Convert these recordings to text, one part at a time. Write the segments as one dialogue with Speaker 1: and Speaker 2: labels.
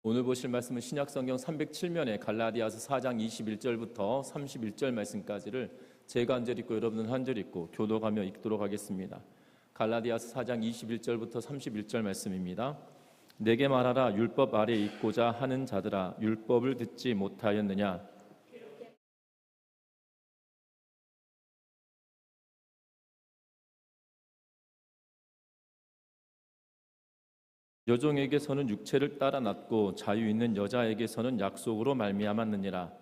Speaker 1: 오늘 보실 말씀은 신약성경 307면에 갈라디아서 4장 21절부터 31절 말씀까지를 제가 한 절 읽고 여러분은 한 절 읽고 교독하며 읽도록 하겠습니다. 갈라디아서 4장 21절부터 31절 말씀입니다. 내게 말하라. 율법 아래 있고자 하는 자들아, 율법을 듣지 못하였느냐? 여종에게서는 육체를 따라 낳고 자유 있는 여자에게서는 약속으로 말미암았느니라.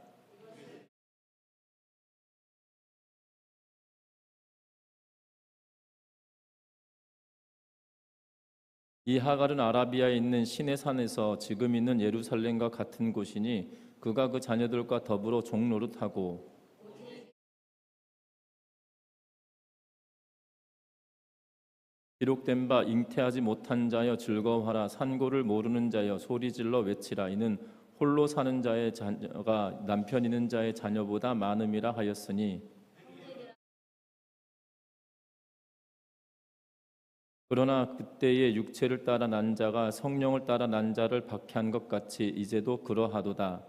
Speaker 1: 이 하갈은 아라비아에 있는 시내 산에서 지금 있는 예루살렘과 같은 곳이니 그가 그 자녀들과 더불어 종노릇하고 기록된 바 잉태하지 못한 자여 즐거워하라. 산고를 모르는 자여 소리질러 외치라. 이는 홀로 사는 자의 자녀가 남편 있는 자의 자녀보다 많음이라 하였으니 그러나 그때의 육체를 따라 난 자가 성령을 따라 난 자를 박해한 것 같이 이제도 그러하도다.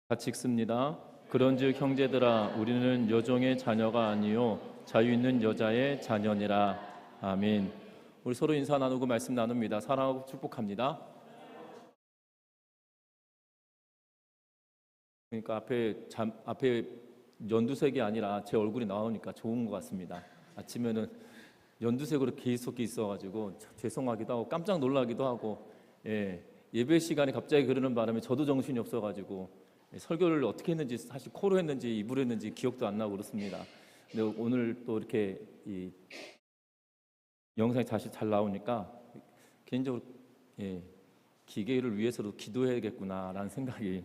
Speaker 1: 같이 읽습니다. 그런즉 형제들아, 우리는 여종의 자녀가 아니요 자유 있는 여자의 자녀니라. 아멘. 우리 서로 인사 나누고 말씀 나눕니다. 사랑하고 축복합니다. 그러니까 앞에 연두색이 아니라 제 얼굴이 나오니까 좋은 것 같습니다. 아침에는 연두색으로 계속 있어가지고 죄송하기도 하고 깜짝 놀라기도 하고, 예배 시간에 갑자기 그러는 바람에 저도 정신이 없어가지고 설교를 어떻게 했는지, 사실 코로 했는지 입으로 했는지 기억도 안 나고 그렇습니다. 근데 오늘 또 이렇게 이 영상이 다시 잘 나오니까 개인적으로 기계를 위해서도 기도해야겠구나라는 생각이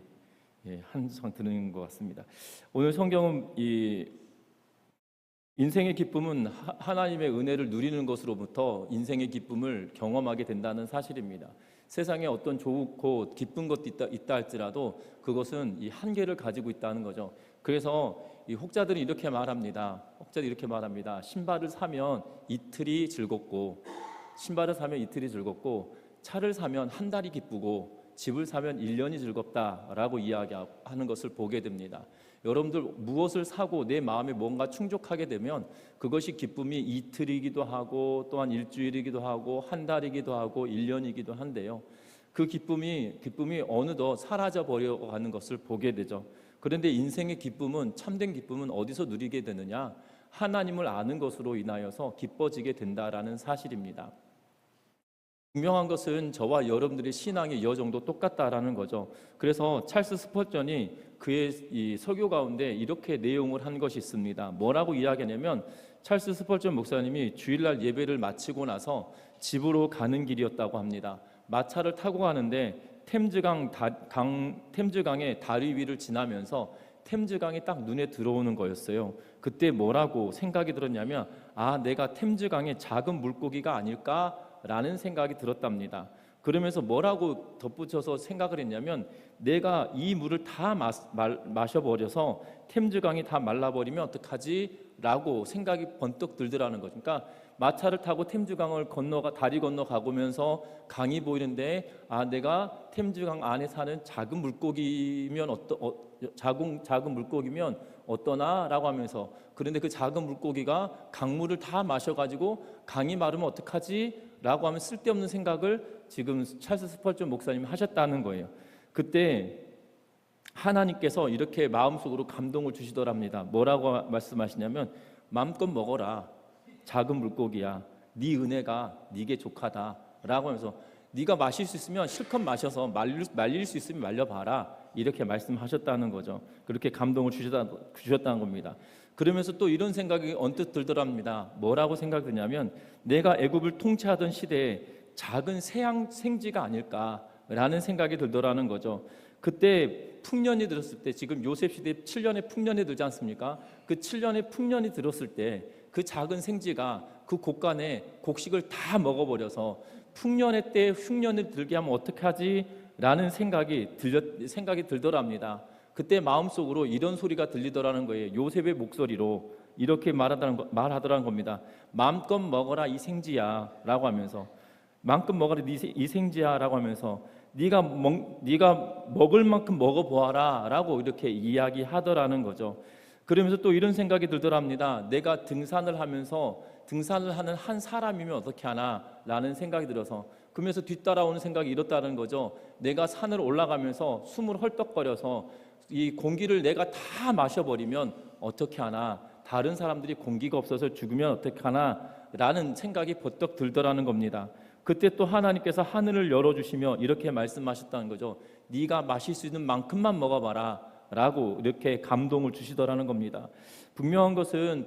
Speaker 1: 한상 드는 것 같습니다. 오늘 성경은 이 인생의 기쁨은 하나님의 은혜를 누리는 것으로부터 인생의 기쁨을 경험하게 된다는 사실입니다. 세상에 어떤 좋고 기쁜 것도 있다 할지라도 그것은 이 한계를 가지고 있다는 거죠. 그래서 이 혹자들이 이렇게 말합니다. 신발을 사면 이틀이 즐겁고, 차를 사면 한 달이 기쁘고, 집을 사면 1년이 즐겁다라고 이야기하는 것을 보게 됩니다. 여러분들 무엇을 사고 내 마음에 뭔가 충족하게 되면 그것이 기쁨이 이틀이기도 하고 또한 일주일이기도 하고 한 달이기도 하고 1년이기도 한데요. 그 기쁨이 어느덧 사라져 버려가는 것을 보게 되죠. 그런데 인생의 기쁨은, 참된 기쁨은 어디서 누리게 되느냐? 하나님을 아는 것으로 인하여서 기뻐지게 된다라는 사실입니다. 분명한 것은 저와 여러분들의 신앙이 이 정도 똑같다라는 거죠. 그래서 찰스 스펄전이 그의 이 설교 가운데 이렇게 내용을 한 것이 있습니다. 뭐라고 이야기하냐면, 찰스 스펄전 목사님이 주일날 예배를 마치고 나서 집으로 가는 길이었다고 합니다. 마차를 타고 가는데 템즈강의 다리 위를 지나면서 템즈강이 딱 눈에 들어오는 거였어요. 그때 뭐라고 생각이 들었냐면, 내가 템즈강의 작은 물고기가 아닐까? 라는 생각이 들었답니다. 그러면서 뭐라고 덧붙여서 생각을 했냐면, 내가 이 물을 다 마셔버려서 템즈강이 다 말라버리면 어떡하지? 라고 생각이 번뜩 들더라는 거죠. 그러니까 마차를 타고 템즈강을 다리 건너 가보면서 강이 보이는데, 내가 템즈강 안에 사는 작은 물고기면 어떠나? 라고 하면서, 그런데 그 작은 물고기가 강물을 다 마셔가지고 강이 마르면 어떡하지? 라고 하면 쓸데없는 생각을 지금 찰스 스펄전 목사님이 하셨다는 거예요. 그때 하나님께서 이렇게 마음속으로 감동을 주시더랍니다. 뭐라고 말씀하시냐면, 마음껏 먹어라. 작은 물고기야. 네 은혜가 네게 족하다. 라고 하면서, 네가 마실 수 있으면 실컷 마셔서 말릴 수 있으면 말려봐라. 이렇게 말씀하셨다는 거죠. 그렇게 감동을 주셨다는 겁니다. 그러면서 또 이런 생각이 언뜻 들더랍니다. 뭐라고 생각드냐면, 내가 애굽을 통치하던 시대에 작은 생지가 아닐까라는 생각이 들더라는 거죠. 그때 풍년이 들었을 때, 지금 요셉 시대 7년의 풍년이 들지 않습니까? 그 7년의 풍년이 들었을 때 그 작은 생지가 그 곳간에 곡식을 다 먹어버려서 풍년의 때 흉년을 들게 하면 어떡하지? 라는 생각이 들더랍니다. 그때 마음속으로 이런 소리가 들리더라는 거예요. 요셉의 목소리로 이렇게 말하더라는 겁니다. 마음껏 먹어라 이 생지야 라고 하면서, 마음껏 먹어라 이 생지야 라고 하면서 네가 먹을 만큼 먹어보아라 라고 이렇게 이야기하더라는 거죠. 그러면서 또 이런 생각이 들더랍니다. 내가 등산을 하는 한 사람이면 어떻게 하나 라는 생각이 들어서, 그러면서 뒤따라오는 생각이 이렇다는 거죠. 내가 산을 올라가면서 숨을 헐떡거려서 이 공기를 내가 다 마셔버리면 어떻게 하나, 다른 사람들이 공기가 없어서 죽으면 어떻게 하나 라는 생각이 버떡 들더라는 겁니다. 그때 또 하나님께서 하늘을 열어주시며 이렇게 말씀하셨다는 거죠. 네가 마실 수 있는 만큼만 먹어봐라 라고 이렇게 감동을 주시더라는 겁니다. 분명한 것은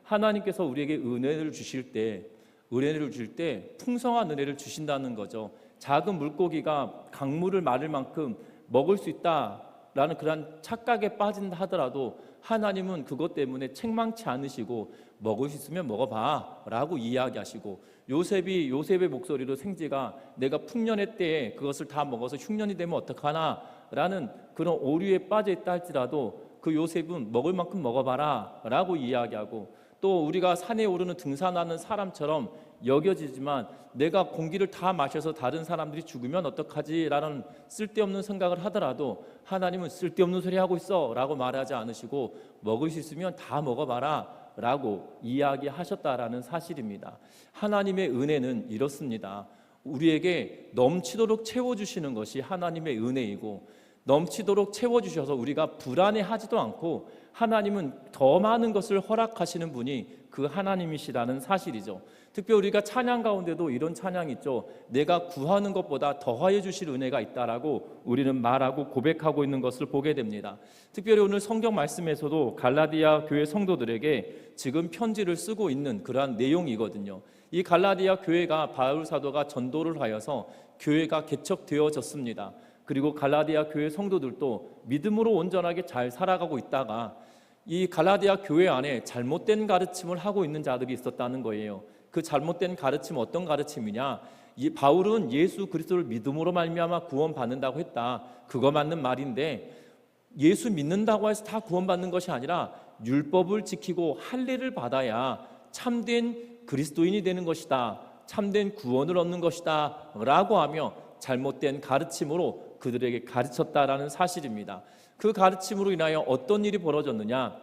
Speaker 1: 하나님께서 우리에게 은혜를 주실 때 풍성한 은혜를 주신다는 거죠. 작은 물고기가 강물을 마를 만큼 먹을 수 있다라는 그런 착각에 빠진다 하더라도 하나님은 그것 때문에 책망치 않으시고 먹을 수 있으면 먹어봐 라고 이야기하시고, 요셉의 목소리로 생지가 내가 풍년의 때에 그것을 다 먹어서 흉년이 되면 어떡하나 라는 그런 오류에 빠져 있다 할지라도 그 요셉은 먹을 만큼 먹어봐라 라고 이야기하고, 또 우리가 산에 오르는 등산하는 사람처럼 여겨지지만 내가 공기를 다 마셔서 다른 사람들이 죽으면 어떡하지 라는 쓸데없는 생각을 하더라도 하나님은 쓸데없는 소리 하고 있어 라고 말하지 않으시고 먹을 수 있으면 다 먹어봐라 라고 이야기하셨다라는 사실입니다. 하나님의 은혜는 이렇습니다. 우리에게 넘치도록 채워주시는 것이 하나님의 은혜이고, 넘치도록 채워주셔서 우리가 불안해하지도 않고 하나님은 더 많은 것을 허락하시는 분이 그 하나님이시라는 사실이죠. 특별히 우리가 찬양 가운데도 이런 찬양이 있죠. 내가 구하는 것보다 더하여 주실 은혜가 있다라고 우리는 말하고 고백하고 있는 것을 보게 됩니다. 특별히 오늘 성경 말씀에서도 갈라디아 교회 성도들에게 지금 편지를 쓰고 있는 그러한 내용이거든요. 이 갈라디아 교회가 바울 사도가 전도를 하여서 교회가 개척되어졌습니다. 그리고 갈라디아 교회 성도들도 믿음으로 온전하게 잘 살아가고 있다가 이 갈라디아 교회 안에 잘못된 가르침을 하고 있는 자들이 있었다는 거예요. 그 잘못된 가르침은 어떤 가르침이냐? 이 바울은 예수 그리스도를 믿음으로 말미암아 구원받는다고 했다. 그거 맞는 말인데, 예수 믿는다고 해서 다 구원받는 것이 아니라 율법을 지키고 할례를 받아야 참된 그리스도인이 되는 것이다, 참된 구원을 얻는 것이다 라고 하며 잘못된 가르침으로 그들에게 가르쳤다라는 사실입니다. 그 가르침으로 인하여 어떤 일이 벌어졌느냐?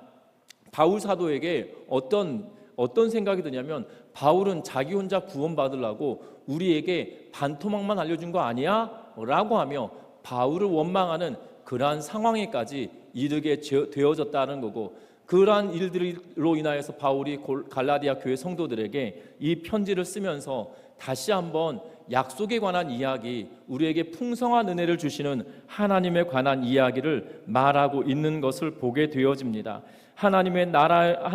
Speaker 1: 바울 사도에게 어떤 생각이 드냐면, 바울은 자기 혼자 구원받으려고 우리에게 반토막만 알려준 거 아니야? 라고 하며 바울을 원망하는 그러한 상황에까지 이르게 되어졌다는 거고, 그러한 일들로 인하여서 바울이 갈라디아 교회 성도들에게 이 편지를 쓰면서 다시 한번 약속에 관한 이야기, 우리에게 풍성한 은혜를 주시는 하나님에 관한 이야기를 말하고 있는 것을 보게 되어집니다. 하나님의 나라,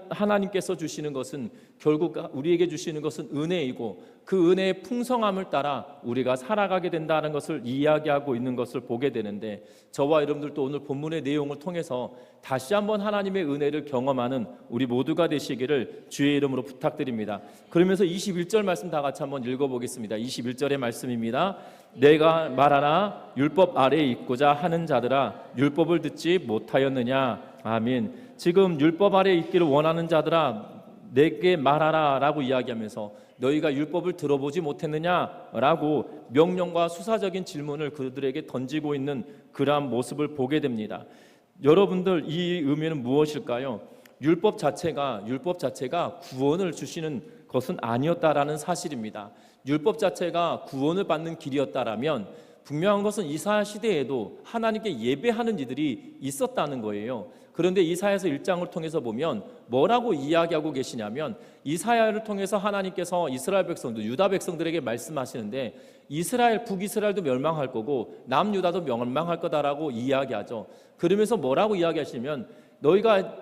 Speaker 1: 하나님께서 주시는 것은 결국 우리에게 주시는 것은 은혜이고, 그 은혜의 풍성함을 따라 우리가 살아가게 된다는 것을 이야기하고 있는 것을 보게 되는데, 저와 여러분들도 오늘 본문의 내용을 통해서 다시 한번 하나님의 은혜를 경험하는 우리 모두가 되시기를 주의 이름으로 부탁드립니다. 그러면서 21절 말씀 다 같이 한번 읽어보겠습니다. 21절의 말씀입니다. 내가 말하나 율법 아래에 있고자 하는 자들아, 율법을 듣지 못하였느냐? 아멘. 지금 율법 아래에 있기를 원하는 자들아, 내게 말하라 라고 이야기하면서 너희가 율법을 들어보지 못했느냐 라고 명령과 수사적인 질문을 그들에게 던지고 있는 그러한 모습을 보게 됩니다. 여러분들, 이 의미는 무엇일까요? 율법 자체가 구원을 주시는 것은 아니었다라는 사실입니다. 율법 자체가 구원을 받는 길이었다라면 분명한 것은 이사야 시대에도 하나님께 예배하는 이들이 있었다는 거예요. 그런데 이사야서 1장을 통해서 보면 뭐라고 이야기하고 계시냐면, 이사야를 통해서 하나님께서 이스라엘 백성들, 유다 백성들에게 말씀하시는데 북이스라엘도 멸망할 거고 남유다도 멸망할 거다라고 이야기하죠. 그러면서 뭐라고 이야기하시냐면, 너희가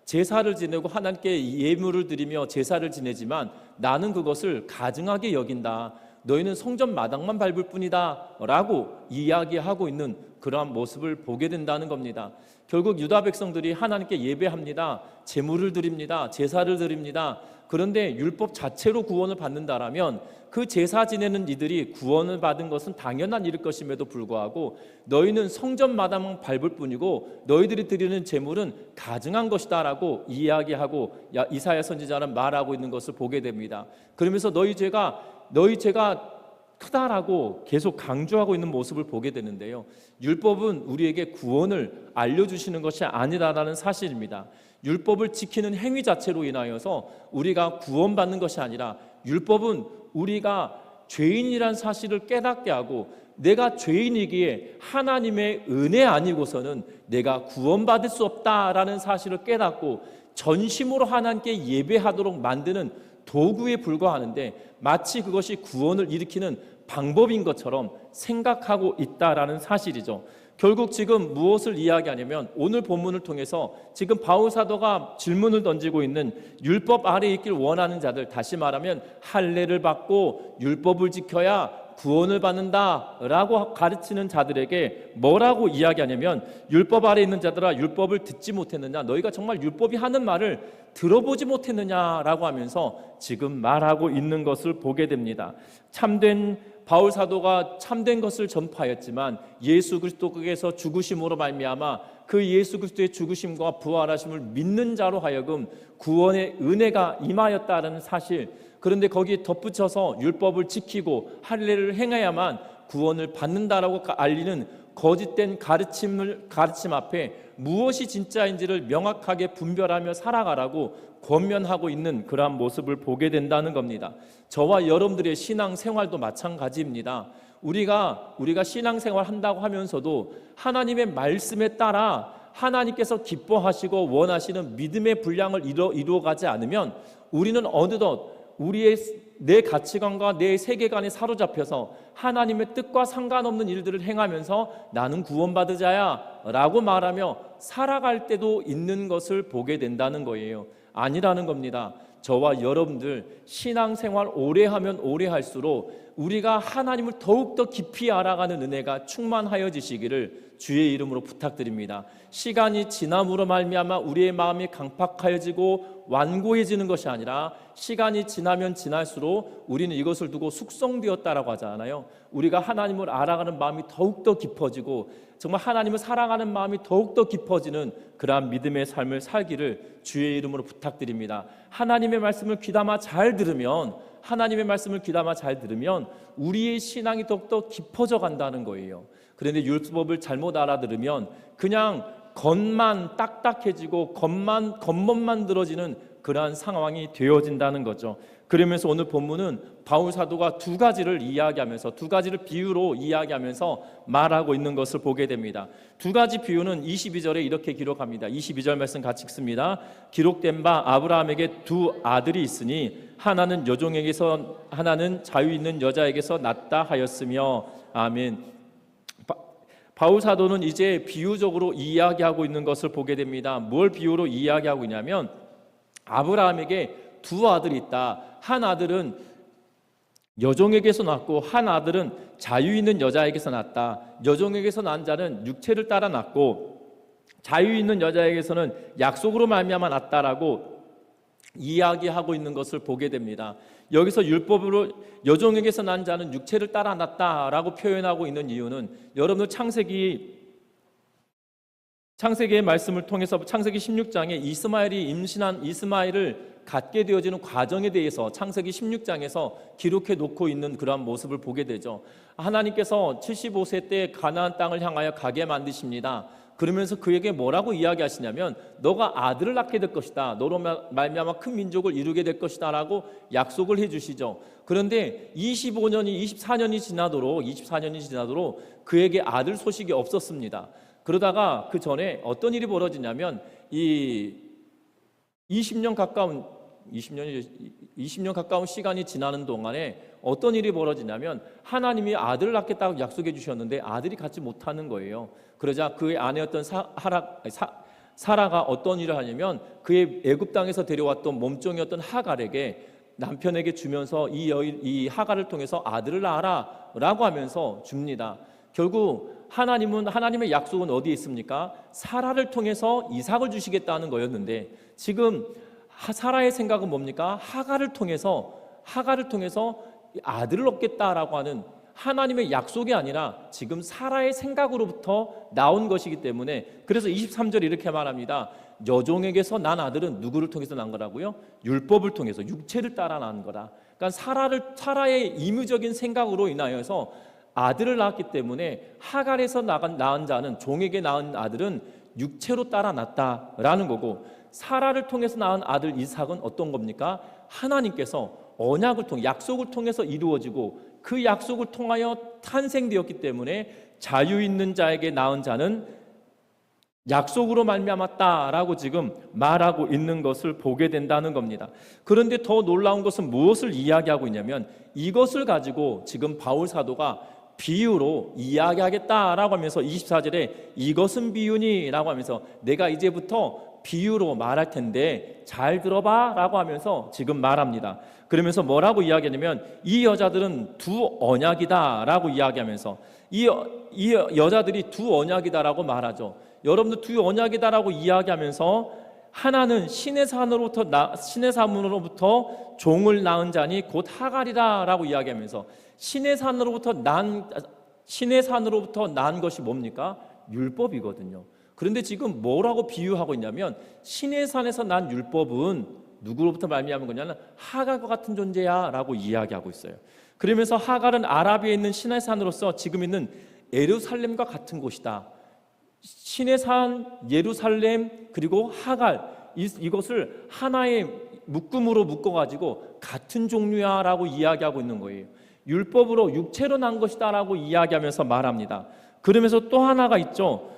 Speaker 1: 제사를 지내고 하나님께 예물을 드리며 제사를 지내지만 나는 그것을 가증하게 여긴다. 너희는 성전 마당만 밟을 뿐이다 라고 이야기하고 있는 그러한 모습을 보게 된다는 겁니다. 결국 유다 백성들이 하나님께 예배합니다. 제물을 드립니다. 제사를 드립니다. 그런데 율법 자체로 구원을 받는다라면 그 제사 지내는 이들이 구원을 받은 것은 당연한 일일 것임에도 불구하고 너희는 성전 마당만 밟을 뿐이고 너희들이 드리는 제물은 가증한 것이다 라고 이야기하고 이사야 선지자는 말하고 있는 것을 보게 됩니다. 그러면서 너희 죄가 크다라고 계속 강조하고 있는 모습을 보게 되는데요. 율법은 우리에게 구원을 알려주시는 것이 아니라는 사실입니다. 율법을 지키는 행위 자체로 인하여서 우리가 구원받는 것이 아니라 율법은 우리가 죄인이란 사실을 깨닫게 하고 내가 죄인이기에 하나님의 은혜 아니고서는 내가 구원받을 수 없다라는 사실을 깨닫고 전심으로 하나님께 예배하도록 만드는 도구에 불과하는데 마치 그것이 구원을 일으키는 방법인 것처럼 생각하고 있다라는 사실이죠. 결국 지금 무엇을 이야기하냐면 오늘 본문을 통해서 지금 바울 사도가 질문을 던지고 있는 율법 아래에 있길 원하는 자들, 다시 말하면 할례를 받고 율법을 지켜야 구원을 받는다라고 가르치는 자들에게 뭐라고 이야기하냐면 율법 아래에 있는 자들아 율법을 듣지 못했느냐, 너희가 정말 율법이 하는 말을 들어보지 못했느냐라고 하면서 지금 말하고 있는 것을 보게 됩니다. 참된 바울 사도가 참된 것을 전파하였지만 예수 그리스도께서 죽으심으로 말미암아 그 예수 그리스도의 죽으심과 부활하심을 믿는 자로 하여금 구원의 은혜가 임하였다는 사실, 그런데 거기에 덧붙여서 율법을 지키고 할례를 행해야만 구원을 받는다라고 알리는 거짓된 가르침 앞에 무엇이 진짜인지를 명확하게 분별하며 살아가라고 권면하고 있는 그러한 모습을 보게 된다는 겁니다. 저와 여러분들의 신앙생활도 마찬가지입니다. 우리가 신앙생활 한다고 하면서도 하나님의 말씀에 따라 하나님께서 기뻐하시고 원하시는 믿음의 분량을 이루어가지 않으면 우리는 어느덧 내 가치관과 내 세계관에 사로잡혀서 하나님의 뜻과 상관없는 일들을 행하면서 나는 구원받은 자야 라고 말하며 살아갈 때도 있는 것을 보게 된다는 거예요. 아니라는 겁니다. 저와 여러분들 신앙생활 오래 하면 오래 할수록 우리가 하나님을 더욱더 깊이 알아가는 은혜가 충만하여지시기를 주의 이름으로 부탁드립니다. 시간이 지남으로 말미암아 우리의 마음이 강팍하여지고 완고해지는 것이 아니라 시간이 지나면 지날수록 우리는 이것을 두고 숙성되었다라고 하잖아요. 우리가 하나님을 알아가는 마음이 더욱더 깊어지고 정말 하나님을 사랑하는 마음이 더욱더 깊어지는 그러한 믿음의 삶을 살기를 주의 이름으로 부탁드립니다. 하나님의 말씀을 귀담아 잘 들으면 우리의 신앙이 더욱더 깊어져 간다는 거예요. 그런데 율법을 잘못 알아들으면 그냥 겉만 딱딱해지고 겉멋만 들어지는 그러한 상황이 되어진다는 거죠. 그러면서 오늘 본문은 바울 사도가 두 가지를 비유로 이야기하면서 말하고 있는 것을 보게 됩니다. 두 가지 비유는 22절에 이렇게 기록합니다. 22절 말씀 같이 읽습니다. 기록된 바 아브라함에게 두 아들이 있으니 하나는 여종에게서 하나는 자유 있는 여자에게서 낳다 하였으며. 아멘. 바울 사도는 이제 비유적으로 이야기하고 있는 것을 보게 됩니다. 뭘 비유로 이야기하고 있냐면 아브라함에게 두 아들이 있다. 한 아들은 여종에게서 낳고 한 아들은 자유 있는 여자에게서 낳았다. 여종에게서 난 자는 육체를 따라 낳고 자유 있는 여자에게서는 약속으로 말미암아 낳았다라고 이야기하고 있는 것을 보게 됩니다. 여기서 율법으로 여종에게서 난 자는 육체를 따라 낳았다라고 표현하고 있는 이유는 여러분들 창세기의 말씀을 통해서 창세기 16장에 이스마엘을 갖게 되어지는 과정에 대해서 창세기 16장에서 기록해 놓고 있는 그러한 모습을 보게 되죠. 하나님께서 75세 때 가나안 땅을 향하여 가게 만드십니다. 그러면서 그에게 뭐라고 이야기하시냐면 너가 아들을 낳게 될 것이다. 너로 말미암아 큰 민족을 이루게 될 것이다 라고 약속을 해주시죠. 그런데 24년이 지나도록 그에게 아들 소식이 없었습니다. 그러다가 그 전에 어떤 일이 벌어지냐면 20년 가까운 시간이 지나는 동안에 어떤 일이 벌어지냐면 하나님이 아들을 낳겠다고 약속해 주셨는데 아들이 갖지 못하는 거예요. 그러자 그의 아내였던 사라가 어떤 일을 하냐면 그의 애굽 땅에서 데려왔던 몸종이었던 하갈에게 남편에게 주면서 이 하갈을 통해서 아들을 낳아라라고 하면서 줍니다. 결국 하나님의 약속은 어디에 있습니까? 사라를 통해서 이삭을 주시겠다는 거였는데 지금 사라의 생각은 뭡니까? 하갈을 통해서 아들을 얻겠다라고 하는 하나님의 약속이 아니라 지금 사라의 생각으로부터 나온 것이기 때문에, 그래서 23절 이렇게 말합니다. 여종에게서 난 아들은 누구를 통해서 난 거라고요? 율법을 통해서, 육체를 따라 난 거다. 그러니까 사라의 임의적인 생각으로 인하여서 아들을 낳았기 때문에 하갈에서 낳은 자는, 종에게 낳은 아들은 육체로 따라 났다라는 거고, 사라를 통해서 낳은 아들 이삭은 어떤 겁니까? 하나님께서 언약을 통해, 약속을 통해서 이루어지고 그 약속을 통하여 탄생되었기 때문에 자유 있는 자에게 낳은 자는 약속으로 말미암았다라고 지금 말하고 있는 것을 보게 된다는 겁니다. 그런데 더 놀라운 것은 무엇을 이야기하고 있냐면, 이것을 가지고 지금 바울 사도가 비유로 이야기하겠다라고 하면서 24절에 이것은 비유니라고 하면서 내가 이제부터 비유로 말할 텐데 잘 들어봐 라고 하면서 지금 말합니다. 그러면서 뭐라고 이야기하냐면, 이 여자들은 두 언약이다 라고 이야기하면서 이 여자들이 두 언약이다 라고 말하죠. 여러분들 두 언약이다 라고 이야기하면서 하나는 신의 산으로부터 종을 낳은 자니 곧 하갈이다 라고 이야기하면서 신의 산으로부터 난 것이 뭡니까? 율법이거든요. 그런데 지금 뭐라고 비유하고 있냐면, 신의 산에서 난 율법은 누구로부터 말미암은 거냐면 하갈과 같은 존재야 라고 이야기하고 있어요. 그러면서 하갈은 아라비에 있는 신의 산으로서 지금 있는 예루살렘과 같은 곳이다. 신의 산, 예루살렘, 그리고 하갈, 이것을 하나의 묶음으로 묶어가지고 같은 종류야 라고 이야기하고 있는 거예요. 율법으로 육체로 난 것이다 라고 이야기하면서 말합니다. 그러면서 또 하나가 있죠.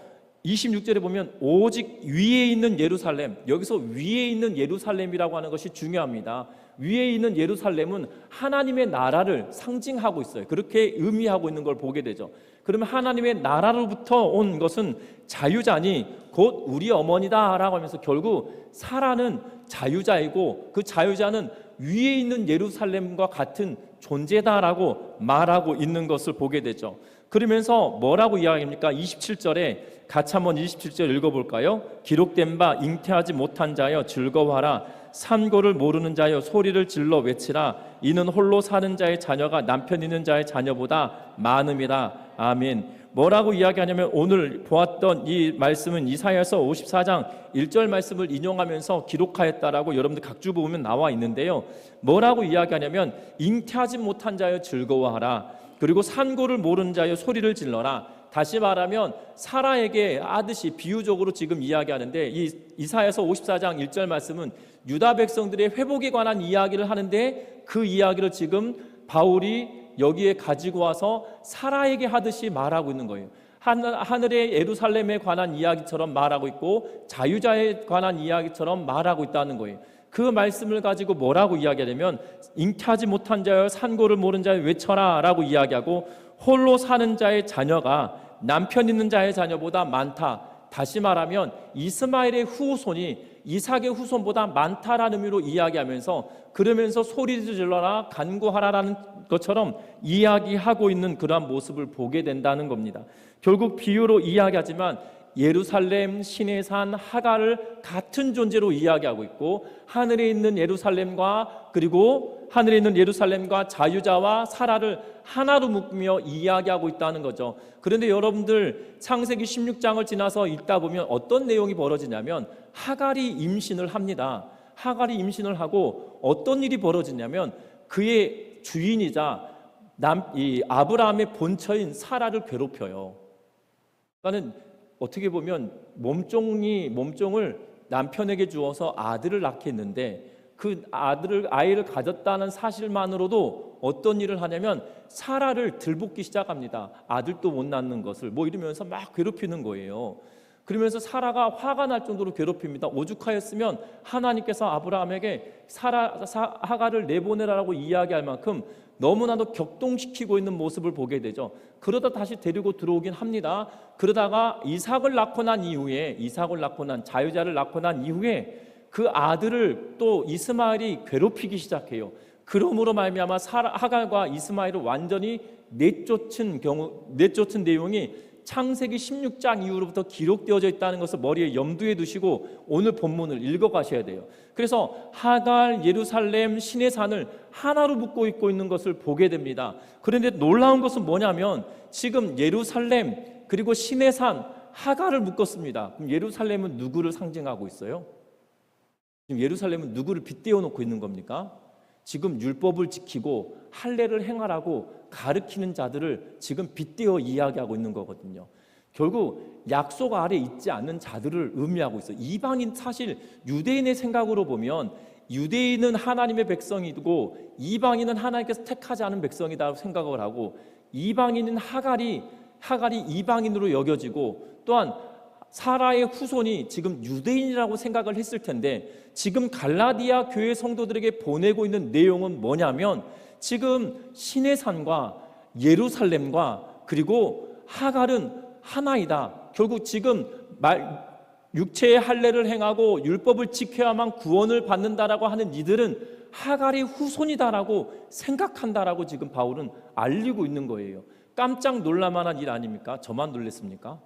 Speaker 1: 26절에 보면 오직 위에 있는 예루살렘, 여기서 위에 있는 예루살렘이라고 하는 것이 중요합니다. 위에 있는 예루살렘은 하나님의 나라를 상징하고 있어요. 그렇게 의미하고 있는 걸 보게 되죠. 그러면 하나님의 나라로부터 온 것은 자유자니 곧 우리 어머니다 라고 하면서 결국 사라는 자유자이고 그 자유자는 위에 있는 예루살렘과 같은 존재다라고 말하고 있는 것을 보게 되죠. 그러면서 뭐라고 이야기합니까? 27절에 같이 한번 27절 읽어볼까요? 기록된 바 잉태하지 못한 자여 즐거워하라. 산고를 모르는 자여 소리를 질러 외치라. 이는 홀로 사는 자의 자녀가 남편 있는 자의 자녀보다 많음이라. 아멘. 뭐라고 이야기하냐면, 오늘 보았던 이 말씀은 이사야서 54장 1절 말씀을 인용하면서 기록하였다라고 여러분들 각주 보면 나와 있는데요. 뭐라고 이야기하냐면, 잉태하지 못한 자여 즐거워하라. 그리고 산고를 모르는 자여 소리를 질러라. 다시 말하면 사라에게 하듯이 비유적으로 지금 이야기하는데, 이 이사야서 54장 1절 말씀은 유다 백성들의 회복에 관한 이야기를 하는데, 그 이야기를 지금 바울이 여기에 가지고 와서 사라에게 하듯이 말하고 있는 거예요. 하늘의 예루살렘에 관한 이야기처럼 말하고 있고 자유자에 관한 이야기처럼 말하고 있다는 거예요. 그 말씀을 가지고 뭐라고 이야기하냐면, 잉태하지 못한 자여 산고를 모르는 자여 외쳐라 라고 이야기하고, 홀로 사는 자의 자녀가 남편 있는 자의 자녀보다 많다. 다시 말하면 이스마엘의 후손이 이삭의 후손보다 많다라는 의미로 이야기하면서, 그러면서 소리 질러라 간구하라라는 것처럼 이야기하고 있는 그러한 모습을 보게 된다는 겁니다. 결국 비유로 이야기하지만 예루살렘, 신의 산, 하갈을 같은 존재로 이야기하고 있고, 하늘에 있는 예루살렘과 자유자와 사라를 하나로 묶으며 이야기하고 있다는 거죠. 그런데 여러분들 창세기 16장을 지나서 읽다 보면 어떤 내용이 벌어지냐면, 하갈이 임신을 합니다. 하갈이 임신을 하고 어떤 일이 벌어지냐면, 그의 주인이자 이 아브라함의 본처인 사라를 괴롭혀요. 그러니까 어떻게 보면 몸종을 남편에게 주어서 아들을 낳게 했는데, 그 아이를 가졌다는 사실만으로도 어떤 일을 하냐면 사라를 들볶기 시작합니다. 아들도 못 낳는 것을 이러면서 막 괴롭히는 거예요. 그러면서 사라가 화가 날 정도로 괴롭힙니다. 오죽하였으면 하나님께서 아브라함에게 하갈을 내보내라고 이야기할 만큼 너무나도 격동시키고 있는 모습을 보게 되죠. 그러다 다시 데리고 들어오긴 합니다. 그러다가 이삭을 낳고 난 자유자를 낳고 난 이후에 그 아들을 또 이스마엘이 괴롭히기 시작해요. 그러므로 말미암아 하갈과 이스마엘을 완전히 내쫓은 내용이 창세기 16장 이후로부터 기록되어져 있다는 것을 머리에 염두에 두시고 오늘 본문을 읽어 가셔야 돼요. 그래서 하갈, 예루살렘, 신의 산을 하나로 묶고 있고 있는 것을 보게 됩니다. 그런데 놀라운 것은 뭐냐면 지금 예루살렘 그리고 신의 산, 하갈을 묶었습니다. 그럼 예루살렘은 누구를 상징하고 있어요? 지금 예루살렘은 누구를 빗대어 놓고 있는 겁니까? 지금 율법을 지키고 할례를 행하라고 가르치는 자들을 지금 빗대어 이야기하고 있는 거거든요. 결국 약속 아래 있지 않는 자들을 의미하고 있어요. 이방인, 사실 유대인의 생각으로 보면 유대인은 하나님의 백성이고 이방인은 하나님께서 택하지 않은 백성이다 생각을 하고, 이방인은 하갈이 이방인으로 여겨지고, 또한 사라의 후손이 지금 유대인이라고 생각을 했을 텐데, 지금 갈라디아 교회 성도들에게 보내고 있는 내용은 뭐냐면 지금 신의 산과 예루살렘과 그리고 하갈은 하나이다. 결국 지금 육체의 할례를 행하고 율법을 지켜야만 구원을 받는다라고 하는 이들은 하갈의 후손이다라고 생각한다라고 지금 바울은 알리고 있는 거예요. 깜짝 놀랄만한 일 아닙니까? 저만 놀랐습니까?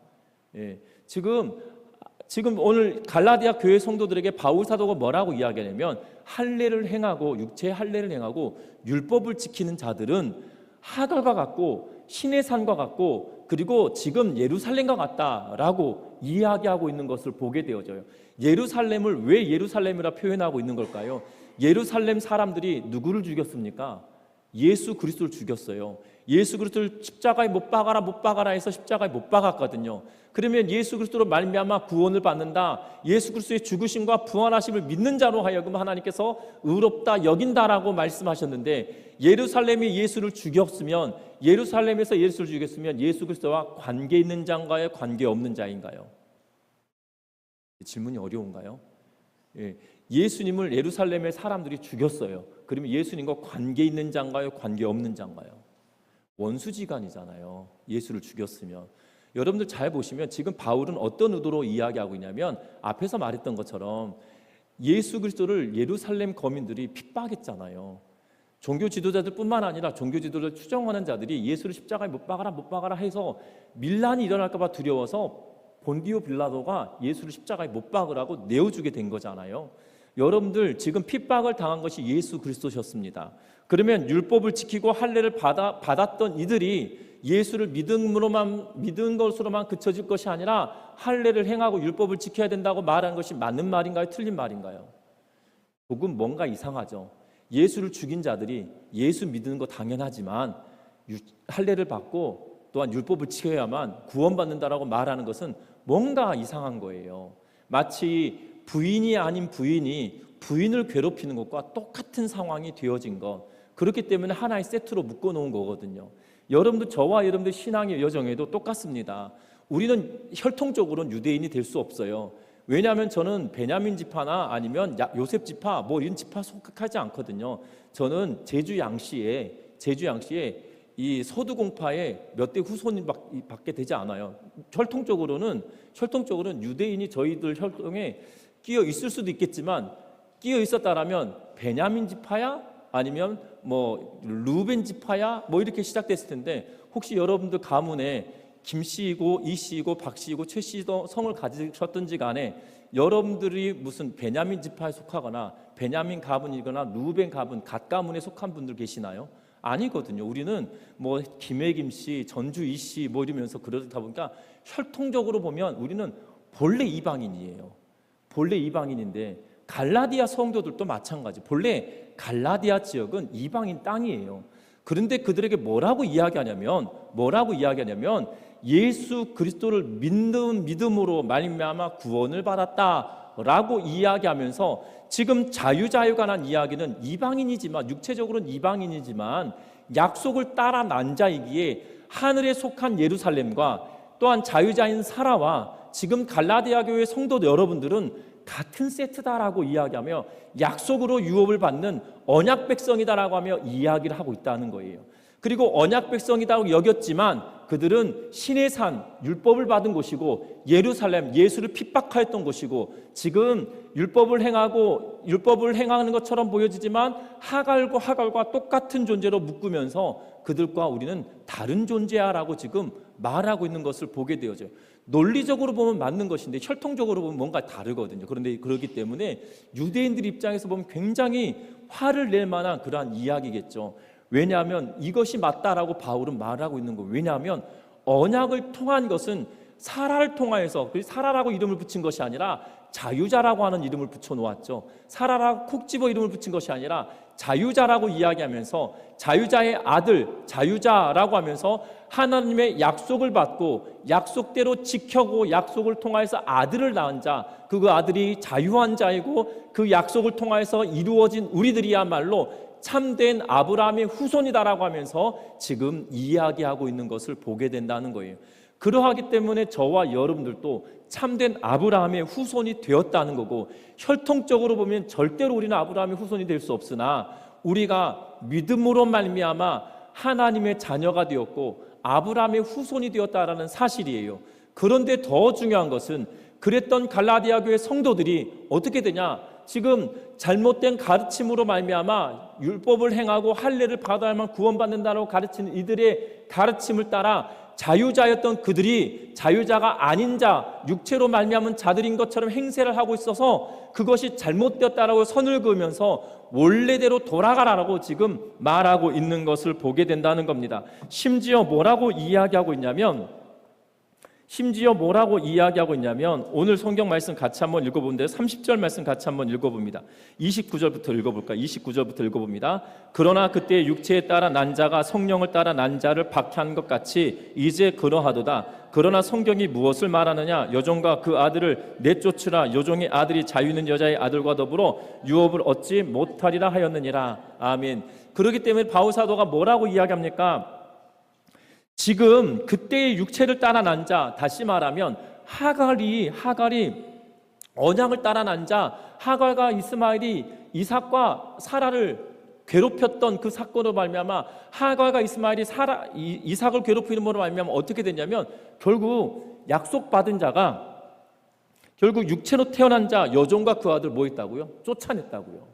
Speaker 1: 예. 지금 오늘 갈라디아 교회 성도들에게 바울 사도가 뭐라고 이야기하냐면, 할례를 행하고 육체의 할례를 행하고 율법을 지키는 자들은 하갈과 같고 신의 산과 같고 그리고 지금 예루살렘과 같다라고 이야기하고 있는 것을 보게 되어져요. 예루살렘을 왜 예루살렘이라 표현하고 있는 걸까요? 예루살렘 사람들이 누구를 죽였습니까? 예수 그리스도를 죽였어요. 예수 그리스도를 십자가에 못 박아라 해서 십자가에 못 박았거든요. 그러면 예수 그리스도로 말미암아 구원을 받는다, 예수 그리스도의 죽으심과 부활하심을 믿는 자로 하여금 하나님께서 의롭다 여긴다라고 말씀하셨는데, 예루살렘이 예수를 죽였으면, 예루살렘에서 예수를 죽였으면 예수 그리스도와 관계 있는 자인가요? 관계 없는 자인가요? 질문이 어려운가요? 예. 예수님을 예루살렘의 사람들이 죽였어요. 그러면 예수님과 관계 있는 자인가요? 관계 없는 자인가요? 원수지간이잖아요. 예수를 죽였으면. 여러분들 잘 보시면 지금 바울은 어떤 의도로 이야기하고 있냐면, 앞에서 말했던 것처럼 예수 그리스도를 예루살렘 거민들이 핍박했잖아요. 종교 지도자들뿐만 아니라 종교 지도자를 추종하는 자들이 예수를 십자가에 못 박아라 해서 밀란이 일어날까 봐 두려워서 본디오 빌라도가 예수를 십자가에 못 박으라고 내어주게 된 거잖아요. 여러분들 지금 핍박을 당한 것이 예수 그리스도셨습니다. 그러면 율법을 지키고 할례를 받았던 이들이 예수를 믿은 것으로만 그쳐질 것이 아니라 할례를 행하고 율법을 지켜야 된다고 말한 것이 맞는 말인가요? 틀린 말인가요? 조금 뭔가 이상하죠. 예수를 죽인 자들이 예수 믿는 거 당연하지만 할례를 받고 또한 율법을 지켜야만 구원받는다라고 말하는 것은 뭔가 이상한 거예요. 마치 부인이 아닌 부인이 부인을 괴롭히는 것과 똑같은 상황이 되어진 것, 그렇기 때문에 하나의 세트로 묶어놓은 거거든요. 여러분들, 저와 여러분들 신앙의 여정에도 똑같습니다. 우리는 혈통적으로는 유대인이 될 수 없어요. 왜냐하면 저는 베냐민 지파나 아니면 요셉 지파 이런 지파 속하지 않거든요. 저는 제주 양시에 이 서두공파의 몇 대 후손밖에 되지 않아요. 혈통적으로는 유대인이 저희들 혈통에 끼어 있을 수도 있겠지만, 끼어 있었다라면 베냐민 지파야 아니면 루벤 지파야 이렇게 시작됐을 텐데, 혹시 여러분들 가문에 김씨이고 이씨이고 박씨이고 최씨도 성을 가지셨든지 간에 여러분들이 무슨 베냐민 지파에 속하거나 베냐민 가문이거나 루벤 가문, 갓 가문에 속한 분들 계시나요? 아니거든요. 우리는 김해 김씨, 전주 이씨 이러면서 그러다 보니까 혈통적으로 보면 우리는 본래 이방인이에요. 본래 이방인인데 갈라디아 성도들도 마찬가지. 본래 갈라디아 지역은 이방인 땅이에요. 그런데 그들에게 뭐라고 이야기하냐면 예수 그리스도를 믿는 믿음으로 말미암아 구원을 받았다라고 이야기하면서, 지금 자유자에 관한 이야기는 이방인이지만, 육체적으로는 이방인이지만 약속을 따라 난 자이기에 하늘에 속한 예루살렘과 또한 자유자인 사라와 지금 갈라디아 교회 성도 여러분들은 같은 세트다라고 이야기하며 약속으로 유업을 받는 언약 백성이다라고 하며 이야기를 하고 있다는 거예요. 그리고 언약 백성이라고 여겼지만 그들은 신의 산, 율법을 받은 곳이고 예루살렘, 예수를 핍박하였던 곳이고 지금 율법을 행하는 것처럼 보여지지만 하갈과 똑같은 존재로 묶으면서 그들과 우리는 다른 존재야라고 지금 말하고 있는 것을 보게 되어져요. 논리적으로 보면 맞는 것인데 혈통적으로 보면 뭔가 다르거든요. 그런데 그렇기 때문에 유대인들 입장에서 보면 굉장히 화를 낼 만한 그러한 이야기겠죠. 왜냐하면 이것이 맞다라고 바울은 말하고 있는 거예요. 왜냐하면 언약을 통한 것은 사라를 통하여서, 사라라고 이름을 붙인 것이 아니라 자유자라고 하는 이름을 붙여놓았죠. 사라라고 콕 집어 이름을 붙인 것이 아니라 자유자라고 이야기하면서 자유자의 아들, 자유자라고 하면서 하나님의 약속을 받고 약속대로 지켜고 약속을 통하여서 아들을 낳은 자, 그 아들이 자유한 자이고 그 약속을 통하여서 이루어진 우리들이야말로 참된 아브라함의 후손이다라고 하면서 지금 이야기하고 있는 것을 보게 된다는 거예요. 그러하기 때문에 저와 여러분들도 참된 아브라함의 후손이 되었다는 거고, 혈통적으로 보면 절대로 우리는 아브라함의 후손이 될 수 없으나 우리가 믿음으로 말미암아 하나님의 자녀가 되었고 아브라함의 후손이 되었다라는 사실이에요. 그런데 더 중요한 것은 그랬던 갈라디아 교회 성도들이 어떻게 되냐? 지금 잘못된 가르침으로 말미암아 율법을 행하고 할례를 받아야만 구원받는다라고 가르치는 이들의 가르침을 따라 자유자였던 그들이 자유자가 아닌 자, 육체로 말미암은 자들인 것처럼 행세를 하고 있어서 그것이 잘못되었다라고 선을 그으면서 원래대로 돌아가라라고 지금 말하고 있는 것을 보게 된다는 겁니다. 심지어 뭐라고 이야기하고 있냐면 오늘 성경 말씀 같이 한번 읽어보는데 30절 말씀 같이 한번 읽어봅니다. 29절부터 읽어볼까요? 29절부터 읽어봅니다. 그러나 그때 육체에 따라 난 자가 성령을 따라 난 자를 박해한 것 같이 이제 그러하도다. 그러나 성경이 무엇을 말하느냐? 여종과 그 아들을 내쫓으라. 여종의 아들이 자유 있는 여자의 아들과 더불어 유업을 얻지 못하리라 하였느니라. 아멘. 그렇기 때문에 바울 사도가 뭐라고 이야기합니까? 지금 그때의 육체를 따라 난 자, 다시 말하면 하갈이 언약을 따라 난 자, 하갈과 이스마엘이 이삭과 사라를 괴롭혔던 그 사건으로 말미암아 하갈과 이스마엘이 이삭을 괴롭히는 으로 말미암아 어떻게 됐냐면 결국 약속받은 자가 결국 육체로 태어난 자 여종과 그 아들 뭐 했다고요? 쫓아냈다고요.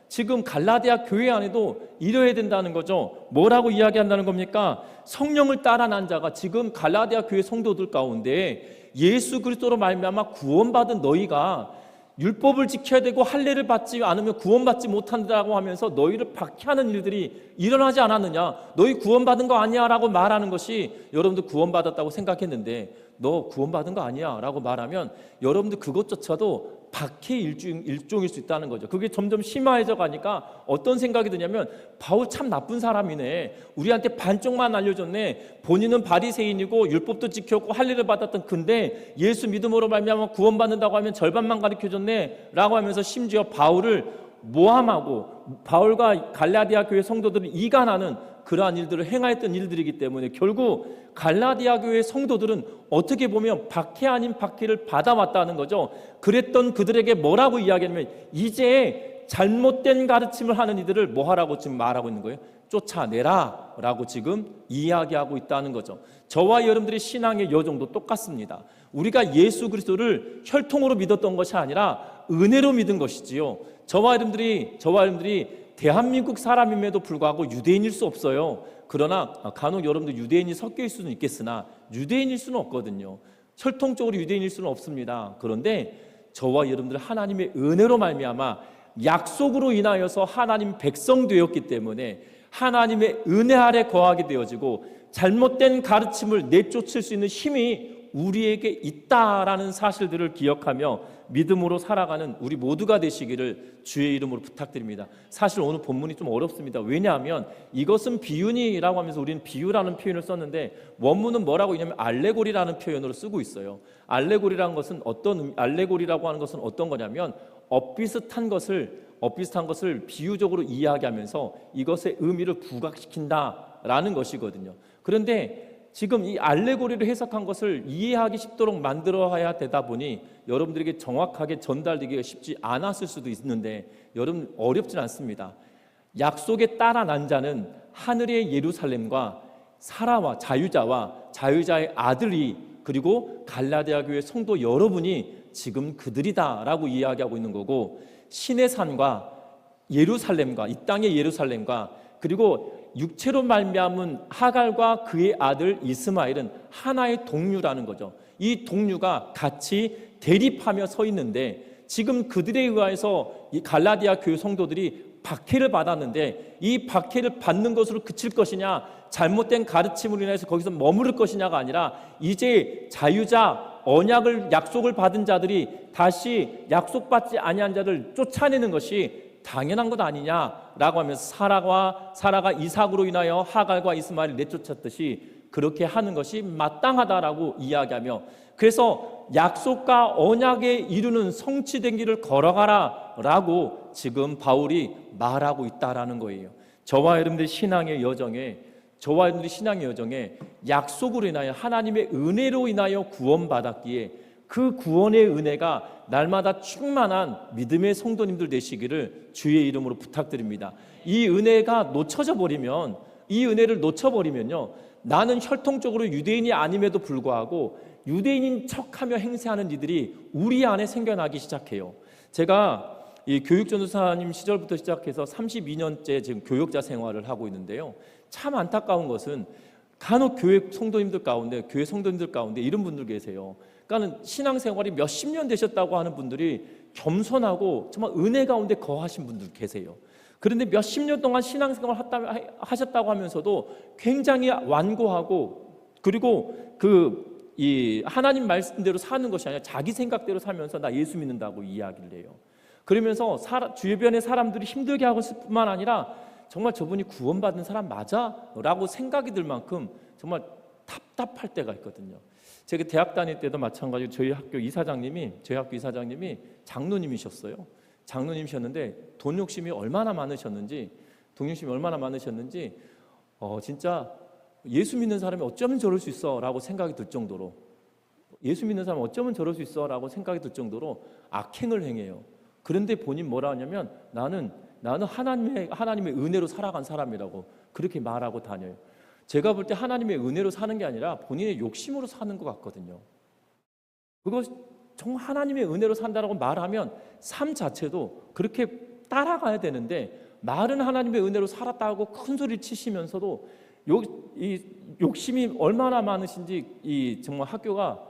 Speaker 1: 지금 갈라디아 교회 안에도 이뤄야 된다는 거죠. 뭐라고 이야기한다는 겁니까? 성령을 따라 난 자가 지금 갈라디아 교회 성도들 가운데 예수 그리스도로 말미암아 구원받은 너희가 율법을 지켜야 되고 할례를 받지 않으면 구원받지 못한다고 하면서 너희를 박해하는 일들이 일어나지 않았느냐? 너희 구원받은 거 아니야? 라고 말하는 것이 여러분들 구원받았다고 생각했는데 너 구원받은 거 아니야? 라고 말하면 여러분들 그것조차도 박해의 일종일 수 있다는 거죠. 그게 점점 심화해져 가니까 어떤 생각이 드냐면 바울 참 나쁜 사람이네. 우리한테 반쪽만 알려줬네. 본인은 바리새인이고 율법도 지켰고 할례를 받았던 근데 예수 믿음으로 말미암아 구원받는다고 하면 절반만 가르쳐줬네 라고 하면서 심지어 바울을 모함하고 바울과 갈라디아 교회 성도들을 이간하는 그러한 일들을 행하였던 일들이기 때문에 결국 갈라디아 교회 성도들은 어떻게 보면 박해 아닌 박해를 받아왔다는 거죠. 그랬던 그들에게 뭐라고 이야기하냐면 이제 잘못된 가르침을 하는 이들을 뭐 하라고 지금 말하고 있는 거예요? 쫓아내라 라고 지금 이야기하고 있다는 거죠. 저와 여러분들의 신앙의 여정도 똑같습니다. 우리가 예수 그리스도를 혈통으로 믿었던 것이 아니라 은혜로 믿은 것이지요. 저와 여러분들이 대한민국 사람임에도 불구하고 유대인일 수 없어요. 그러나 간혹 여러분들 유대인이 섞여 있을 수는 있겠으나 유대인일 수는 없거든요. 혈통적으로 유대인일 수는 없습니다. 그런데 저와 여러분들 하나님의 은혜로 말미암아 약속으로 인하여서 하나님 백성 되었기 때문에 하나님의 은혜 아래 거하게 되어지고 잘못된 가르침을 내쫓을 수 있는 힘이 우리에게 있다라는 사실들을 기억하며 믿음으로 살아가는 우리 모두가 되시기를 주의 이름으로 부탁드립니다. 사실 오늘 본문이 좀 어렵습니다. 왜냐하면 이것은 비유니라고 하면서 우리는 비유라는 표현을 썼는데 원문은 뭐라고 있냐면 알레고리라는 표현으로 쓰고 있어요. 알레고리라고 하는 것은 어떤 거냐면 엇비슷한 것을 비유적으로 이야기하면서 이것의 의미를 부각시킨다라는 것이거든요. 그런데 지금 이 알레고리를 해석한 것을 이해하기 쉽도록 만들어야 되다 보니 여러분들에게 정확하게 전달되기가 쉽지 않았을 수도 있는데 여러분 어렵진 않습니다. 약속에 따라 난 자는 하늘의 예루살렘과 사라와 자유자의 아들이, 그리고 갈라디아 교회 성도 여러분이 지금 그들이다라고 이야기하고 있는 거고, 신의 산과 예루살렘과, 이 땅의 예루살렘과, 그리고 육체로 말미암은 하갈과 그의 아들 이스마엘은 하나의 동류라는 거죠. 이 동류가 같이 대립하며 서 있는데, 지금 그들에 의해서 이 갈라디아 교회 성도들이 박해를 받았는데, 이 박해를 받는 것으로 그칠 것이냐, 잘못된 가르침으로 인해서 거기서 머무를 것이냐가 아니라, 이제 자유자, 언약을, 약속을 받은 자들이 다시 약속받지 아니한 자를 쫓아내는 것이 당연한 것 아니냐라고 하면서, 사라가 이삭으로 인하여 하갈과 이스마엘을 내쫓았듯이 그렇게 하는 것이 마땅하다라고 이야기하며, 그래서 약속과 언약에 이루는 성취된 길을 걸어가라 라고 지금 바울이 말하고 있다라는 거예요. 저와 여러분들의 신앙의 여정에 약속으로 인하여, 하나님의 은혜로 인하여 구원받았기에 그 구원의 은혜가 날마다 충만한 믿음의 성도님들 되시기를 주의 이름으로 부탁드립니다. 이 은혜를 놓쳐버리면요, 나는 혈통적으로 유대인이 아님에도 불구하고 유대인인 척하며 행세하는 이들이 우리 안에 생겨나기 시작해요. 제가 이 교육전도사님 시절부터 시작해서 32년째 지금 교역자 생활을 하고 있는데요, 참 안타까운 것은 간혹 교회 성도님들 가운데 이런 분들 계세요. 그러니까 신앙생활이 몇십 년 되셨다고 하는 분들이 겸손하고 정말 은혜 가운데 거하신 분들 계세요. 그런데 몇십 년 동안 신앙생활 하셨다고 하면서도 굉장히 완고하고, 그리고 이 하나님 말씀대로 사는 것이 아니라 자기 생각대로 살면서 나 예수 믿는다고 이야기를 해요. 그러면서 주변의 사람들이 힘들게 하고 있을 뿐만 아니라, 정말 저분이 구원받은 사람 맞아? 라고 생각이 들 만큼 정말 답답할 때가 있거든요. 제가 대학 다닐 때도 마찬가지로 저희 학교 이사장님이 장로님이셨어요. 장로님이셨는데 돈 욕심이 얼마나 많으셨는지, 진짜 예수 믿는 사람이 어쩌면 저럴 수 있어 라고 생각이 들 정도로, 악행을 행해요. 그런데 본인 뭐라 하냐면, 나는 하나님의 은혜로 살아간 사람이라고 그렇게 말하고 다녀요. 제가 볼 때 하나님의 은혜로 사는 게 아니라 본인의 욕심으로 사는 것 같거든요. 그거 정말 하나님의 은혜로 산다라고 말하면 삶 자체도 그렇게 따라가야 되는데, 말은 하나님의 은혜로 살았다고 큰 소리 치시면서도 이 욕심이 얼마나 많으신지, 정말 학교가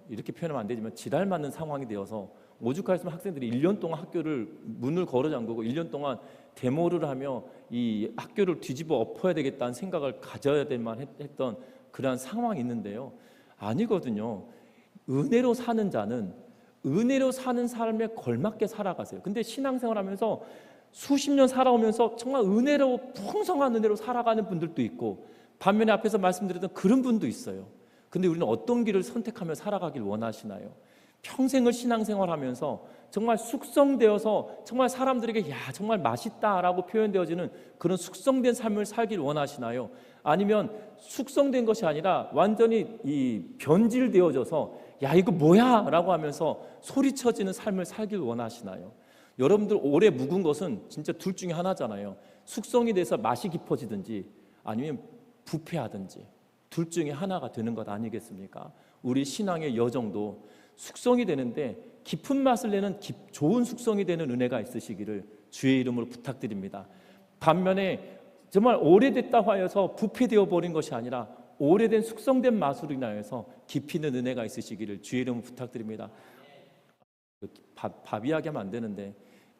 Speaker 1: 이렇게 표현하면 안 되지만 지랄 맞는 상황이 되어서, 오죽하였으면 학생들이 1년 동안 학교를 문을 걸어 잠그고 1년 동안 데모를 하며 이 학교를 뒤집어 엎어야 되겠다는 생각을 가져야 될 만했던 그러한 상황이 있는데요, 아니거든요. 은혜로 사는 자는 은혜로 사는 삶에 걸맞게 살아가세요. 근데 신앙생활하면서 수십 년 살아오면서 정말 풍성한 은혜로 살아가는 분들도 있고, 반면에 앞에서 말씀드렸던 그런 분도 있어요. 근데 우리는 어떤 길을 선택하며 살아가길 원하시나요? 평생을 신앙생활하면서 정말 숙성되어서 정말 사람들에게 정말 맛있다라고 표현되어지는 그런 숙성된 삶을 살길 원하시나요? 아니면 숙성된 것이 아니라 완전히 이 변질되어져서 이거 뭐야? 라고 하면서 소리쳐지는 삶을 살길 원하시나요? 여러분들 오래 묵은 것은 진짜 둘 중에 하나잖아요. 숙성이 돼서 맛이 깊어지든지 아니면 부패하든지, 둘 중에 하나가 되는 것 아니겠습니까? 우리 신앙의 여정도 숙성이 되는데 깊은 맛을 내는 좋은 숙성이 되는 은혜가 있으시기를 주의 이름으로 부탁드립니다. 반면에 정말 오래됐다고 하여서 부패되어 버린 것이 아니라 오래된 숙성된 맛으로 인하여서 깊이 있는 은혜가 있으시기를 주의 이름으로 부탁드립니다. 밥 이야기하면 안 되는데,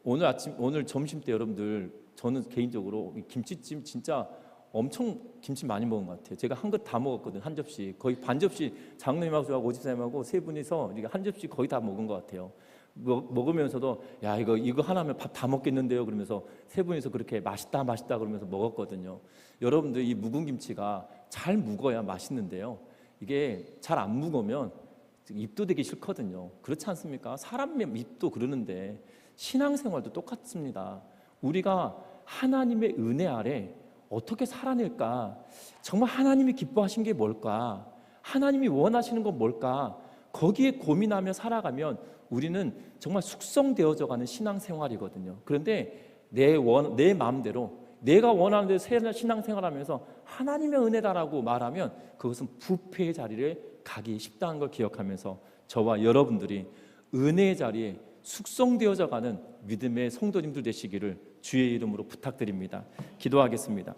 Speaker 1: 오늘 점심 때 여러분들, 저는 개인적으로 김치찜 진짜 엄청 김치 많이 먹은 것 같아요. 제가 한 것 다 먹었거든요. 한 접시, 거의 반 접시, 장로님하고 저하고 오집사님하고 세 분이서 한 접시 거의 다 먹은 것 같아요. 먹으면서도 이거 하나면 밥 다 먹겠는데요, 그러면서 세 분이서 그렇게 맛있다 그러면서 먹었거든요. 여러분들, 이 묵은 김치가 잘 묵어야 맛있는데요, 이게 잘 안 묵으면 입도 되기 싫거든요. 그렇지 않습니까? 사람의 입도 그러는데 신앙생활도 똑같습니다. 우리가 하나님의 은혜 아래 어떻게 살아낼까? 정말 하나님이 기뻐하신 게 뭘까? 하나님이 원하시는 건 뭘까? 거기에 고민하며 살아가면 우리는 정말 숙성되어져 가는 신앙생활이거든요. 그런데 내 마음대로 내가 원하는 대로 신앙생활하면서 하나님의 은혜다라고 말하면 그것은 부패의 자리를 가기 쉽다는 걸 기억하면서 저와 여러분들이 은혜의 자리에 숙성되어져 가는 믿음의 성도님들 되시기를 주의 이름으로 부탁드립니다. 기도하겠습니다.